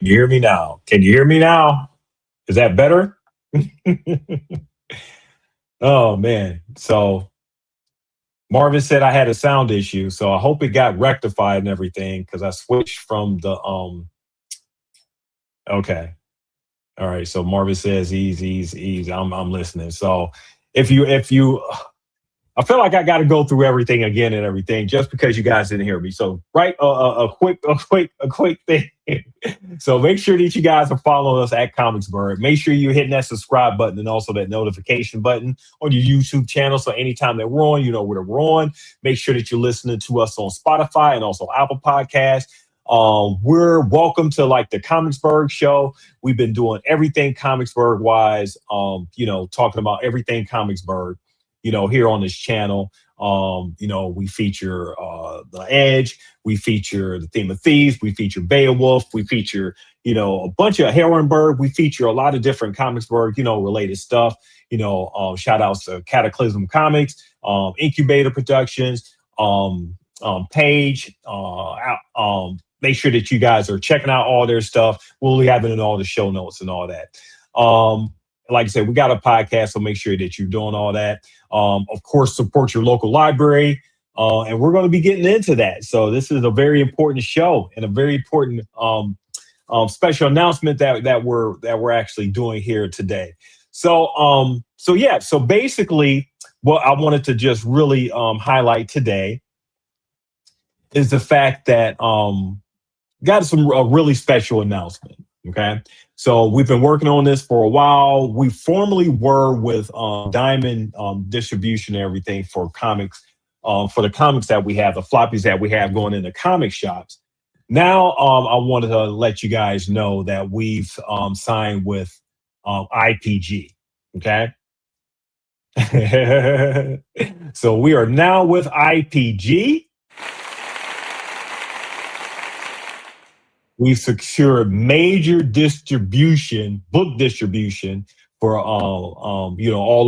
You hear me now? Can you hear me now? Is that better? Oh man. So Marvin said I had a sound issue, so I hope it got rectified and everything because I switched from the okay. All right. So Marvin says he's I'm listening. So if you I feel like I got to go through everything again and everything just because you guys didn't hear me. So, right, a quick thing. So make sure that you guys are following us at ComicsBurgh. Make sure you're hitting that subscribe button and also that notification button on your YouTube channel. So anytime that we're on, you know where we're on. Make sure that you're listening to us on Spotify and also Apple Podcasts. We're welcome to like the ComicsBurgh show. We've been doing everything ComicsBurgh wise. Talking about everything ComicsBurgh here on this channel. We feature The Edge, we feature The Theme of Thieves, we feature Beowulf, we feature, a bunch of Herrenberg, we feature a lot of different Comicsburg, related stuff. Shout outs to Cataclysm Comics, Incubator Productions, Page. Make sure that you guys are checking out all their stuff. We'll be having it in all the show notes and all that. Like I said, we got a podcast, so make sure that you're doing all that. Of course, support your local library, and we're going to be getting into that. So this is a very important show and a very important special announcement that we're actually doing here today. So basically, what I wanted to just really highlight today is the fact that got a really special announcement. Okay. So we've been working on this for a while. We formerly were with Diamond Distribution and everything for comics, for the comics that we have, the floppies that we have going in the comic shops. Now, I wanted to let you guys know that we've signed with IPG. Okay. So we are now with IPG. We've secured major distribution, book distribution for all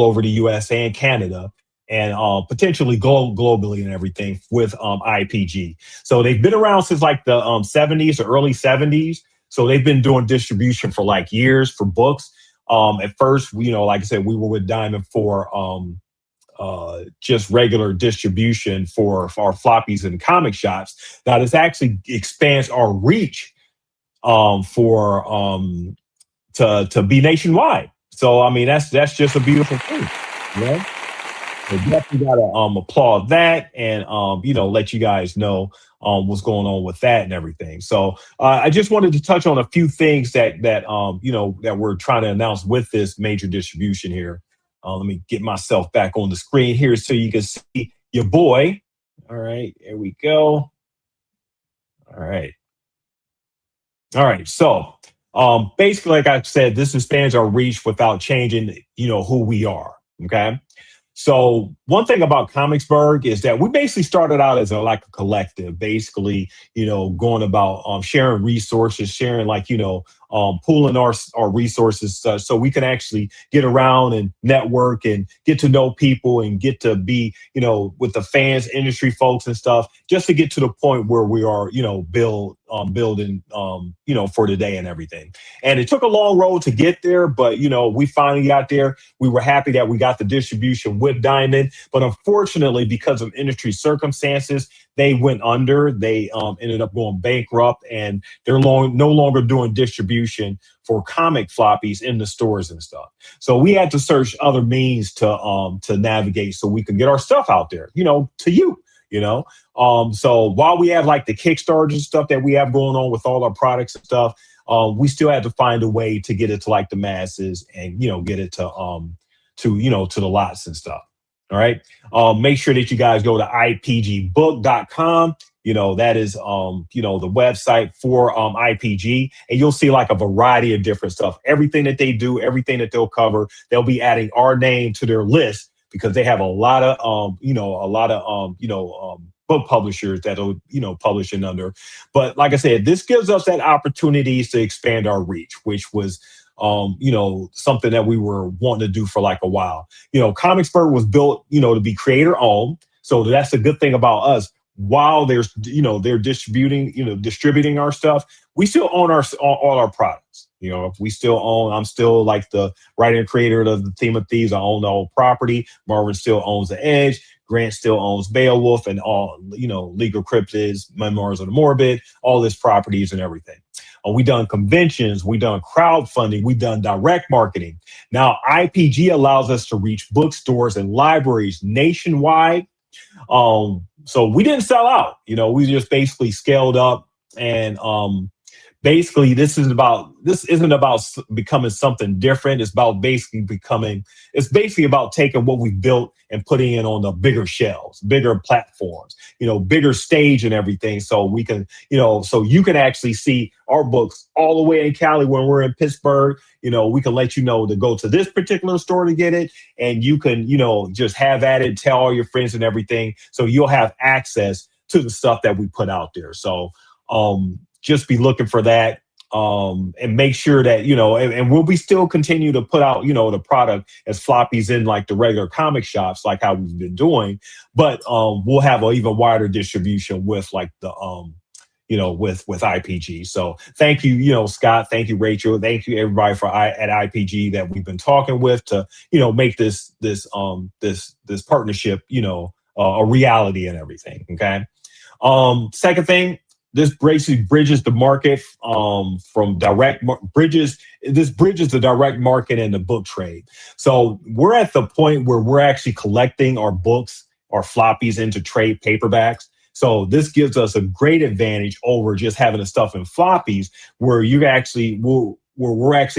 over the US and Canada, and potentially globally and everything with IPG. So they've been around since like the 70s or early 70s. So they've been doing distribution for like years for books. At first, like I said, we were with Diamond for just regular distribution for our floppies and comic shops. Now this actually expands our reach to be nationwide. So I mean that's just a beautiful thing. Yeah. So definitely gotta applaud that and let you guys know what's going on with that and everything. So I just wanted to touch on a few things that we're trying to announce with this major distribution here. Let me get myself back on the screen here so you can see your boy. All right, here we go. All right. All right. So basically, like I said, this expands our reach without changing, who we are. Okay. So one thing about ComicsBurgh is that we basically started out as a collective, basically, going about sharing resources, sharing pooling our resources so we can actually get around and network and get to know people and get to be, with the fans, industry folks and stuff, just to get to the point where we are, building, for today and everything. And it took a long road to get there, but, we finally got there. We were happy that we got the distribution with Diamond, but unfortunately, because of industry circumstances, they went under. They ended up going bankrupt, and they're no longer doing distribution for comic floppies in the stores and stuff. So we had to search other means to navigate so we could get our stuff out there, to you. So while we have like the Kickstarters and stuff that we have going on with all our products and stuff, we still had to find a way to get it to like the masses and get it to the lots and stuff. All right. Make sure that you guys go to ipgbook.com. That is the website for IPG, and you'll see like a variety of different stuff. Everything that they do, everything that they'll cover, they'll be adding our name to their list because they have a lot of book publishers that'll publishing under. But like I said, this gives us that opportunities to expand our reach, which was something that we were wanting to do for like a while. ComicsBurgh was built, to be creator owned. So that's a good thing about us. While they're distributing our stuff, we still own all our products. You know, we still own. I'm still like the writer and creator of the Theme of Thieves. I own the whole property. Marvin still owns the Edge. Grant still owns Beowulf and all, Legal Cryptids, Memoirs of the Morbid, all his properties and everything. We done conventions, we done crowdfunding, we done direct marketing. Now IPG allows us to reach bookstores and libraries nationwide. So we didn't sell out. We just basically scaled up and basically this isn't about becoming something different. It's basically about taking what we built and putting it on the bigger shelves, bigger platforms, bigger stage and everything. So we can, so you can actually see our books all the way in Cali when we're in Pittsburgh. We can let you know to go to this particular store to get it. And you can, just have at it, tell all your friends and everything. So you'll have access to the stuff that we put out there. So, just be looking for that, and make sure that, and we'll be still continue to put out, the product as floppies in like the regular comic shops, like how we've been doing. But we'll have an even wider distribution with like the, with IPG. So thank you, Scott. Thank you, Rachel. Thank you, everybody at IPG that we've been talking with to, make this partnership, a reality and everything. Okay. Second thing, this basically bridges the market from bridges the direct market and the book trade. So we're at the point where we're actually collecting our books, our floppies into trade paperbacks. So this gives us a great advantage over just having the stuff in floppies, where we're actually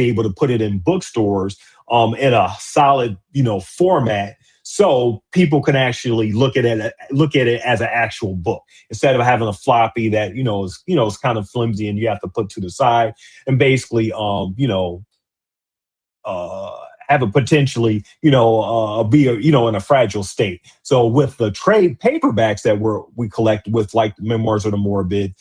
able to put it in bookstores in a solid, format. So people can actually look at it as an actual book instead of having a floppy that is kind of flimsy and you have to put to the side and basically have it potentially be in a fragile state. So with the trade paperbacks that we collect with like Memoirs of the Morbid,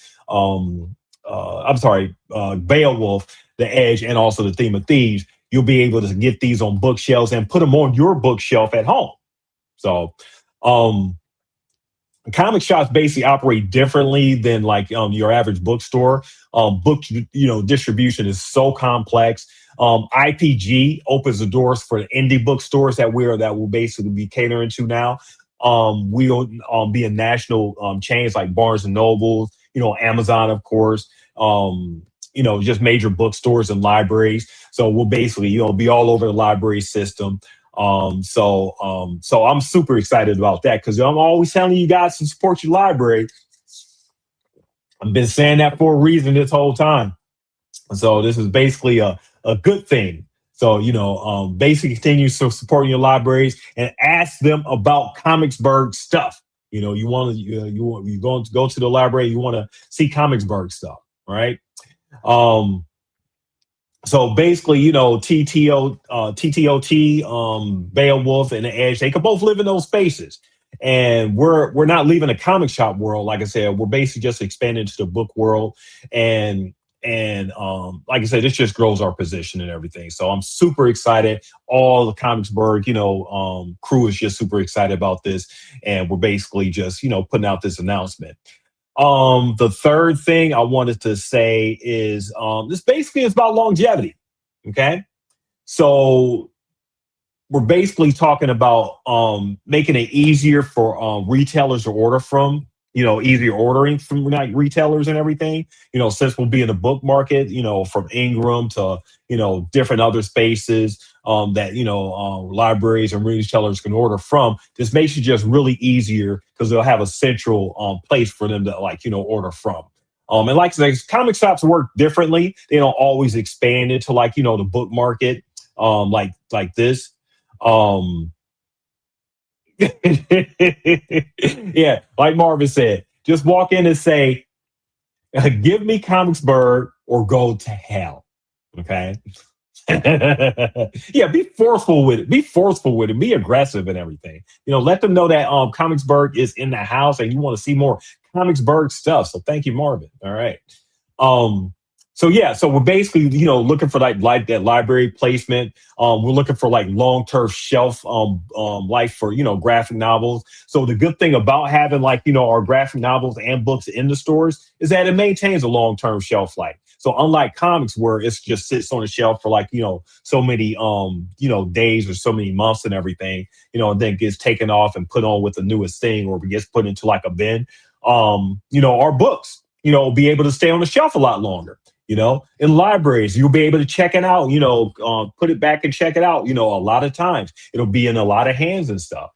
Beowulf, The Edge, and also the Theme of Thieves, you'll be able to get these on bookshelves and put them on your bookshelf at home. So, comic shops basically operate differently than like your average bookstore. Book distribution is so complex. IPG opens the doors for the indie bookstores that will basically be catering to now. We'll be in national chains like Barnes and Noble, Amazon, of course. Just major bookstores and libraries. So we'll basically, be all over the library system. So I'm super excited about that because I'm always telling you guys to support your library. I've been saying that for a reason this whole time. So this is basically a good thing. So, basically continue supporting your libraries and ask them about ComicsBurgh stuff. You going to go to the library, you want to see ComicsBurgh stuff, right? So basically, TTOT, Beowulf, and the Edge, they could both live in those spaces. And we're not leaving the comic shop world. Like I said, we're basically just expanding to the book world. And like I said, this just grows our position and everything. So I'm super excited. All the ComicsBurgh, crew is just super excited about this. And we're basically just, putting out this announcement. The third thing I wanted to say is this basically is about longevity. Okay. So we're basically talking about making it easier for retailers to order from, easier ordering from like retailers and everything, since we'll be in the book market, from Ingram to, different other spaces that, libraries and retailers can order from. This makes it just really easier because they'll have a central place for them to order from. And like I said, comic shops work differently. They don't always expand into like, the book market like this. Yeah, like Marvin said, just walk in and say, give me ComicsBurgh or go to hell. Okay. Yeah, be forceful with it. Be forceful with it. Be aggressive and everything. Let them know that ComicsBurgh is in the house and you want to see more ComicsBurgh stuff. So thank you, Marvin. All right. So yeah, so we're basically, looking for like that library placement. We're looking for like long-term shelf life for, graphic novels. So the good thing about having like, our graphic novels and books in the stores is that it maintains a long-term shelf life. So unlike comics where it's just sits on the shelf for like, so many days or so many months and everything, and then gets taken off and put on with the newest thing or gets put into like a bin. Our books, be able to stay on the shelf a lot longer. In libraries, you'll be able to check it out, put it back and check it out. A lot of times it'll be in a lot of hands and stuff.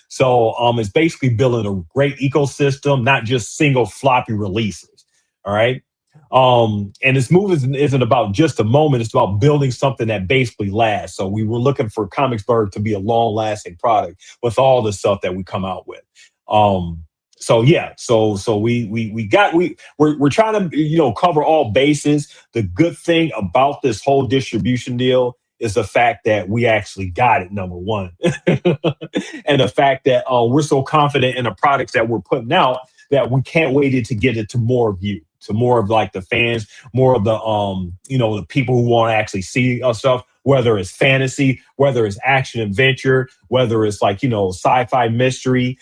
So it's basically building a great ecosystem, not just single floppy releases. All right. And this move isn't about just a moment. It's about building something that basically lasts. So we were looking for ComicsBurgh to be a long lasting product with all the stuff that we come out with. So yeah, so we're trying to cover all bases. The good thing about this whole distribution deal is the fact that we actually got it, number one, and the fact that we're so confident in the products that we're putting out that we can't wait to get it to more of you, to more of like the fans, more of the the people who want to actually see us stuff, whether it's fantasy, whether it's action adventure, whether it's like sci-fi mystery,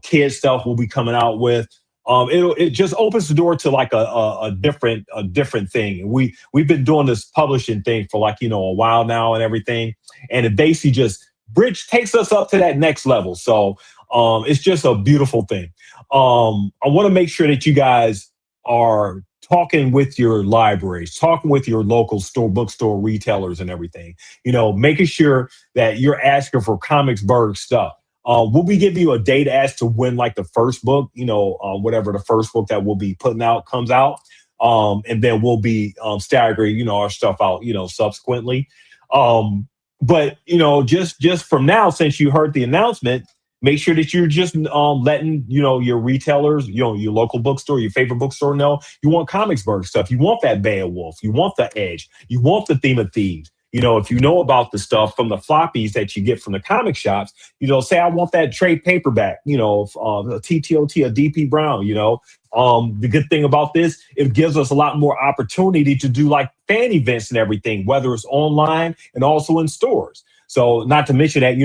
kid stuff we'll be coming out with. It just opens the door to like a different thing. We've been doing this publishing thing for like a while now and everything, and it basically just takes us up to that next level. So it's just a beautiful thing. I want to make sure that you guys are talking with your libraries, talking with your local bookstore retailers and everything, making sure that you're asking for ComicsBurgh stuff. We'll be giving you a date as to when like the first book, whatever the first book that we'll be putting out comes out. And then we'll be staggering, our stuff out, subsequently. But just from now, since you heard the announcement, make sure that you're just letting your retailers, your local bookstore, your favorite bookstore know you want ComicsBurgh stuff. You want that Beowulf. You want the Edge. You want the Theme of Thieves. If you know about the stuff from the floppies that you get from the comic shops, say I want that trade paperback, a TTOT, a DP Brown. The good thing about this, it gives us a lot more opportunity to do like fan events and everything, whether it's online and also in stores. So not to mention that,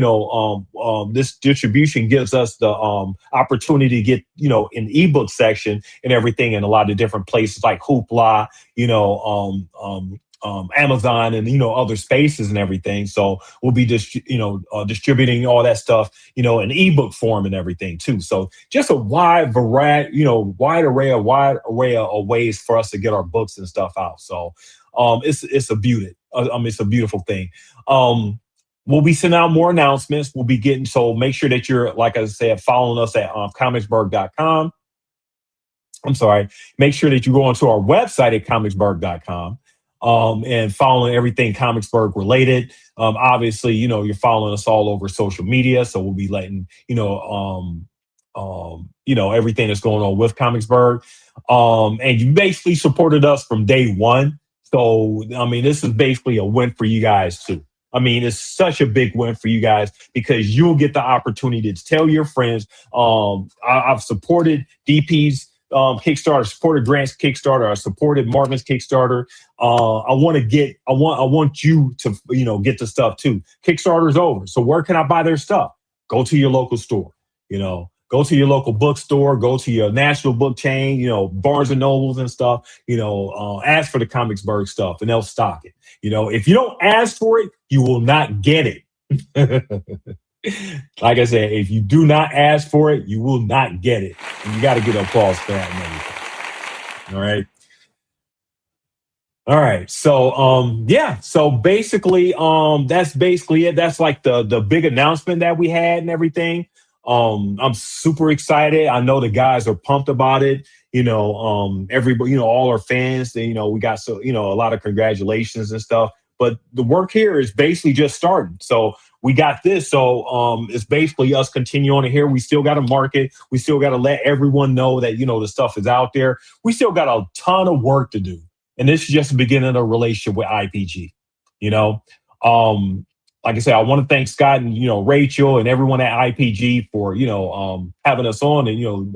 this distribution gives us the opportunity to get, an ebook section and everything in a lot of different places like Hoopla, Amazon and, other spaces and everything. So we'll be distributing all that stuff, in ebook form and everything too. So just a wide variety, wide array of ways for us to get our books and stuff out. So it's a beauty. It's a beautiful thing. We'll be sending out more announcements. We'll be getting, so make sure that you're, like I said, following us at comicsburgh.com. I'm sorry. Make sure that you go onto our website at comicsburgh.com and following everything ComicsBurgh related. Obviously, you're following us all over social media. So we'll be letting, everything that's going on with ComicsBurgh. And you basically supported us from day one. So, this is basically a win for you guys too. It's such a big win for you guys because you'll get the opportunity to tell your friends, I've supported DP's Kickstarter, supported Grant's Kickstarter, I supported Marvin's Kickstarter. I want you to, get the stuff too. Kickstarter's over. So where can I buy their stuff? Go to your local store, go to your local bookstore, go to your national book chain, Barnes and Nobles and stuff, ask for the ComicsBurgh stuff and they'll stock it. If you don't ask for it, you will not get it. Like I said, if you do not ask for it, you will not get it. And you got to get applause for that and everything. All right. All right. So yeah. So basically, that's basically it. That's like the big announcement that we had and everything. I'm super excited. I know the guys are pumped about it. Everybody, all our fans, we got a lot of congratulations and stuff. But the work here is basically just starting. So we got this. So it's basically us continuing here. We still got to market. We still got to let everyone know that, the stuff is out there. We still got a ton of work to do. And this is just the beginning of a relationship with IPG. Like I said, I want to thank Scott and, Rachel and everyone at IPG for, having us on and,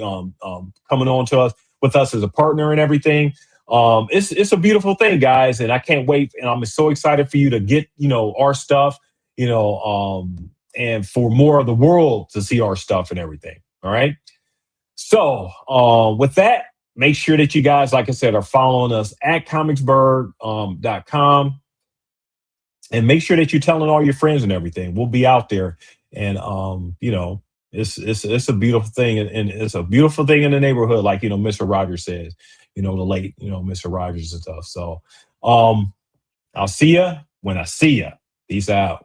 coming on to us with us as a partner and everything. It's a beautiful thing, guys. And I can't wait. And I'm so excited for you to get, our stuff, and for more of the world to see our stuff and everything. All right. So with that, make sure that you guys, like I said, are following us at comicsburgh.com, and make sure that you're telling all your friends and everything. We'll be out there, and it's a beautiful thing, and it's a beautiful thing in the neighborhood, like Mr. Rogers says, the late Mr. Rogers and stuff. So I'll see ya when I see ya. Peace out.